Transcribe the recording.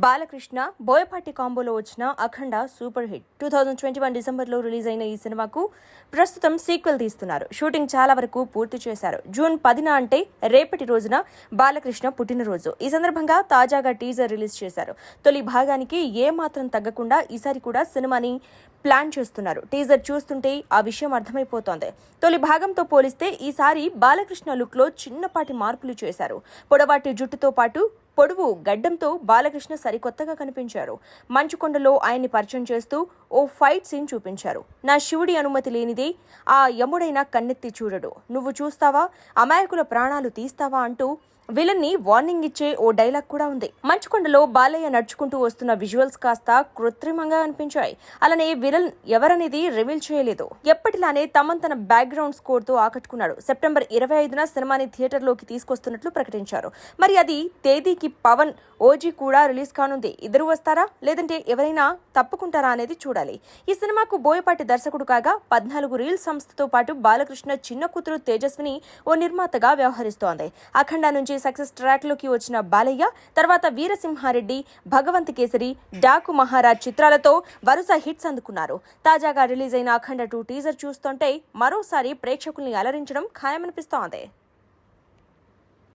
బాలకృష్ణ బోయపాటి కాంబోలో వచ్చిన అఖండ super hit 2021 డిసెంబర్లో release అయిన ఈ సినిమాకు ప్రస్తుతం సీక్వెల్ తీస్తున్నారు. షూటింగ్ చాలా వరకు పూర్తి చేశారు. జూన్ 10న అంటే రేపటి రోజున బాలకృష్ణ పుట్టినరోజు. ఈ సందర్భంగా తాజాగా టీజర్ రిలీజ్ చేశారు. తొలి భాగానికి ఏమాత్రం తగ్గకుండా ఈసారి కూడా సినిమాని ప్లాన్ చేస్తున్నారు. టీజర్ చూస్తుంటే ఆ విషయం అర్థమైపోతోంది. తొలి భాగంతో పోలిస్తే ఈసారి బాలకృష్ణ లుక్ లో చిన్నపాటి మార్పులు చేశారు. పొడవాటి జుట్టుతో పాటు పొడవు గడ్డంతో బాలకృష్ణ సరికొత్తగా కనిపించారు. మంచుకొండలో ఆయన్ని పరిచయం చేస్తూ ఓ ఫైట్ సీన్ చూపించారు. నా శివుడి అనుమతి లేనిదే ఆ యముడైనా కన్నెత్తి చూడడు, నువ్వు చూస్తావా, అమాయకుల ప్రాణాలు తీస్తావా అంటూ విలన్ ని వార్నింగ్ ఇచ్చే ఓ డైలాగ్ కూడా ఉంది. మంచుకొండలో బాలయ్య నడుచుకుంటూ వస్తున్న విజువల్స్ కాస్త కృత్రిమంగా అనిపించాయి. అలానే విలన్ ఎవరనేది రివీల్ చేయలేదు. ఎప్పటిలానే తమన్ తన బ్యాక్గ్రౌండ్ స్కోర్ తో ఆకట్టుకున్నాడు. సెప్టెంబర్ 25న సినిమాని థియేటర్లోకి తీసుకొస్తున్నట్లు ప్రకటించారు. మరి అది తేదీకి పవన్ ఓజీ కూడా రిలీజ్ కానుంది. ఇద్దరు వస్తారా లేదంటే ఎవరైనా తప్పుకుంటారా అనేది చూడాలి. ఈ సినిమాకు బోయపాటి దర్శకుడు కాగా 14 రీల్ సంస్థతో పాటు బాలకృష్ణ చిన్న కూతురు తేజస్విని ఓ నిర్మాతగా వ్యవహరిస్తోంది. అఖండ నుంచి సక్సెస్ ట్రాక్ లోకి వచ్చిన బాలయ్య తర్వాత వీరసింహారెడ్డి, భగవంత్ కేసరి, డాకు మహారాజ్ చిత్రాలతో వరుస హిట్స్ అందుకున్నారు. తాజాగా రిలీజ్ అయిన అఖండ 2 టీజర్ చూస్తుంటే మరోసారి ప్రేక్షకుల్ని అలరించడం ఖాయమనిపిస్తోంది.